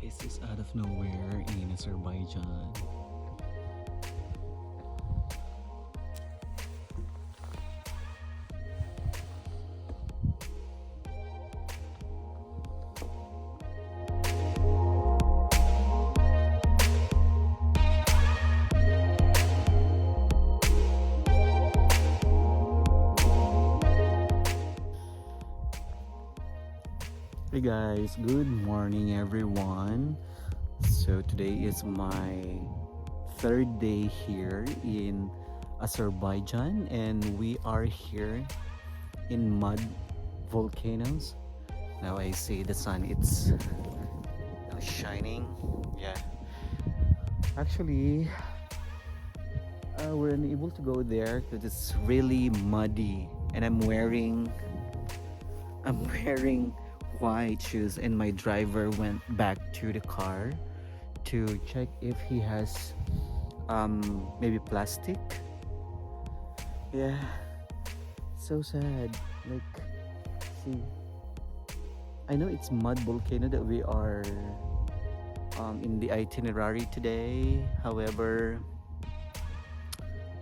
This is out of nowhere in Azerbaijan. Hey guys, good morning everyone. So today is my third day here in Azerbaijan, and we are here in Mud Volcanoes. Now I see the sun, it's shining. Yeah, actually we're unable to go there because it's really muddy, and I'm wearing white shoes, and my driver went back to the car to check if he has maybe plastic. Yeah, so sad. Like, see, I know it's Mud Volcano that we are in the itinerary today. However,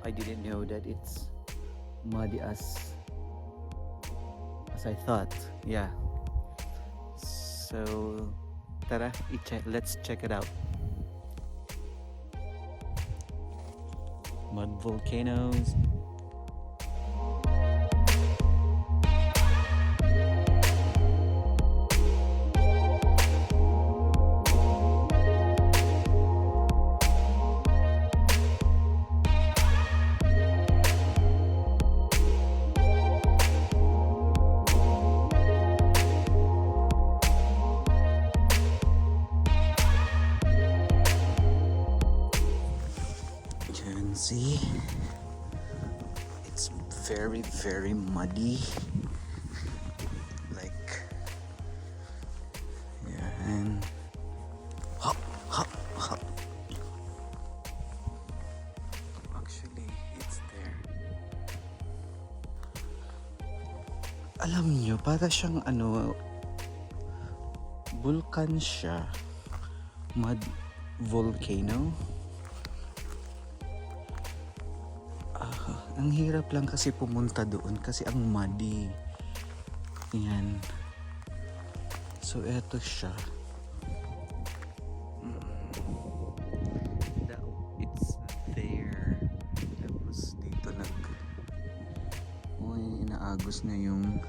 I didn't know that it's muddy as I thought. Yeah, so tara, let's check it out. Mud volcanoes. See, it's very muddy, like, yeah, and hop. Actually, it's there. Alam nyo, para siyang vulkan siya, mud volcano. Ang hirap lang kasi pumunta doon kasi ang muddy. Yan. So eto siya. It's there. Tapos dito inaagos na yung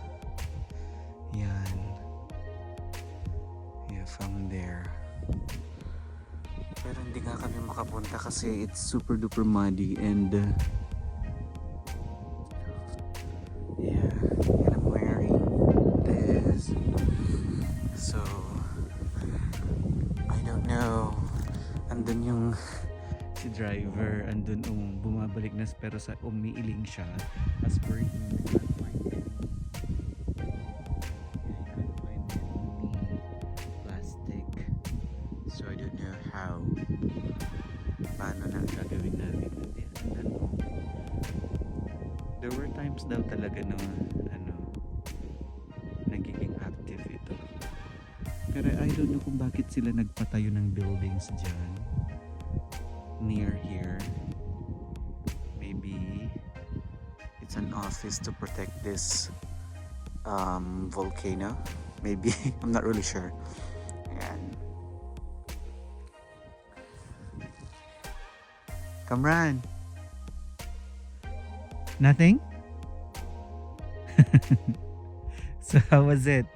yan. Yeah, from there. Pero hindi nga kami makapunta kasi it's super duper muddy, and yeah, and I'm wearing this, so I don't know. Andun yung si driver, andun bumabalik na, pero sa umiiling siya as per him. I can't find any plastic, so I don't know how, paano na gagawin namin. There were times daw talaga na nagiging active ito. Pero I don't know kung bakit bakit sila nagpatayo ng buildings dyan near here. Maybe it's an office to protect this volcano. Maybe. I'm not really sure. Ayan. Kamran. Nothing? So how was it?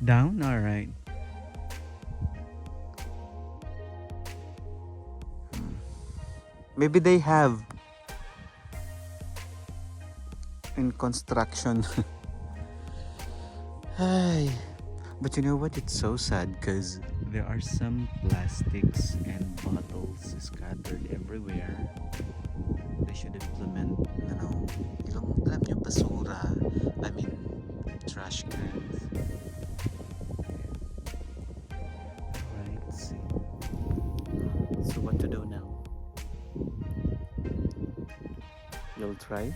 Down? Alright. Maybe they have in construction. Ay. But you know what? It's so sad because there are some plastics and bottles scattered everywhere. They should implement, alam niyo, basura. I mean, trash cans. Alright, let's see. So what to do now? You'll try?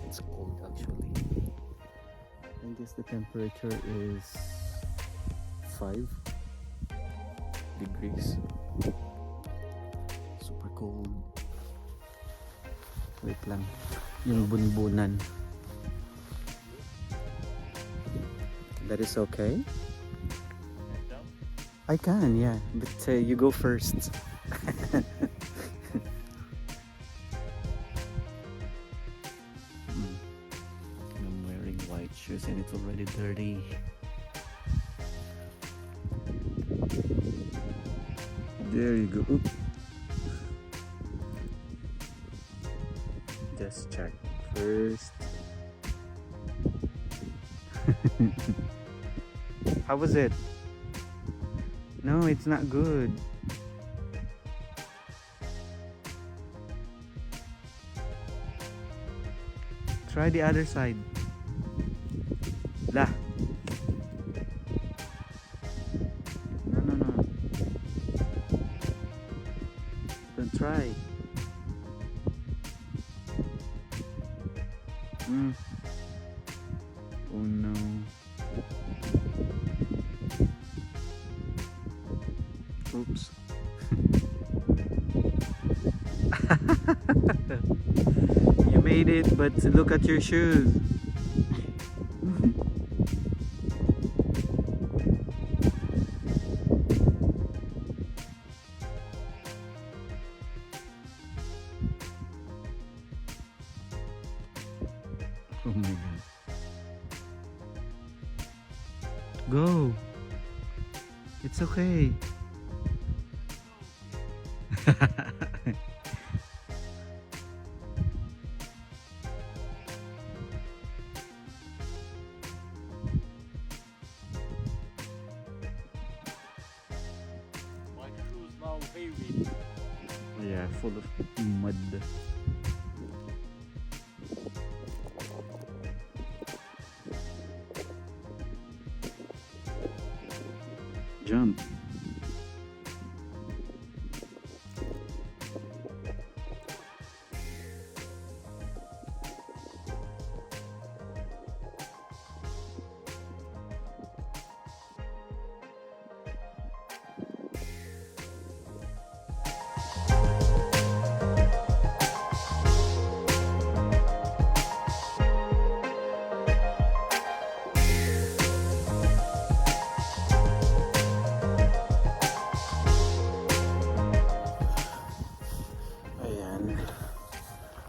It's cold actually. I guess the temperature is 5 degrees. Super cold. Wait lang. Yung bunbunan. That is okay? I can, yeah. But you go first. I'm wearing white shoes and it's already dirty. There you go. Oop. Just check first. How was it? No, it's not good. Try the other side. Lah. No. Don't try. Oh no. Oops. You made it, but look at your shoes. Oh my god. Go. It's okay. My shoes now heavy. Yeah, full of mud. Jump.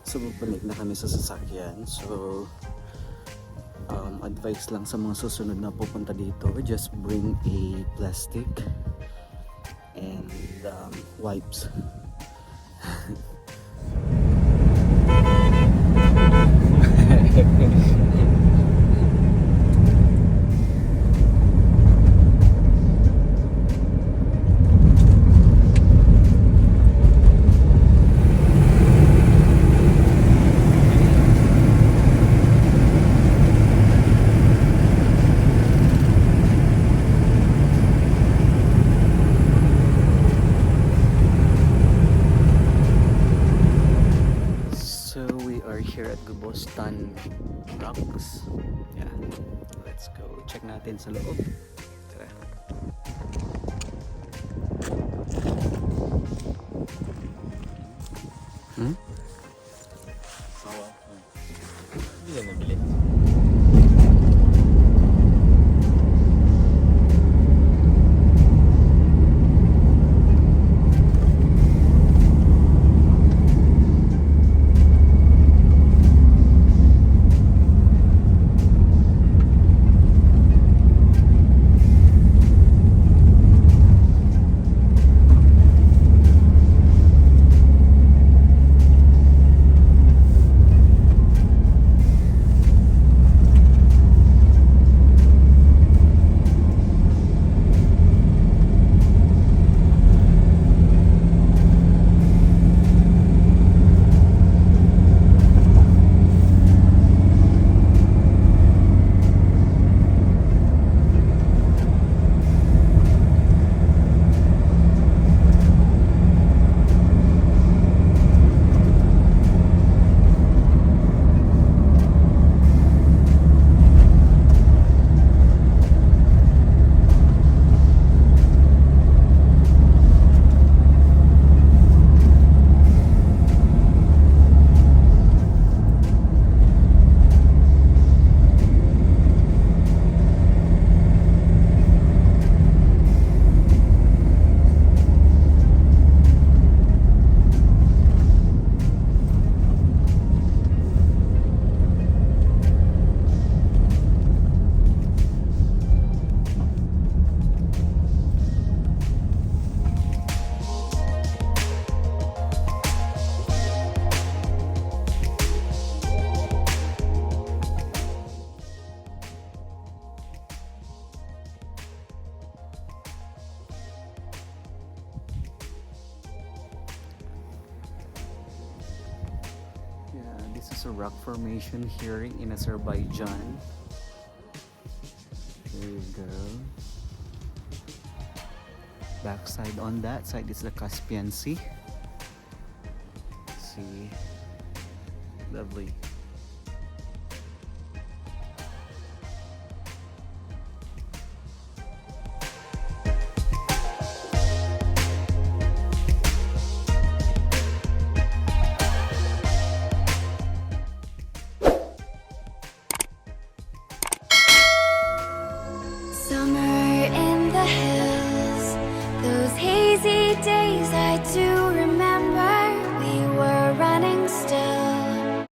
So babalik na kami sa sasakyan. So advice lang sa mga susunod na pupunta dito, just bring a plastic and wipes. Gubostan rocks. Yeah, let's go check natin sa loob. Tara. Sawa. Hindi na nabili. This is a rock formation here in Azerbaijan. Here you go. Backside on that side is the Caspian Sea. See, lovely.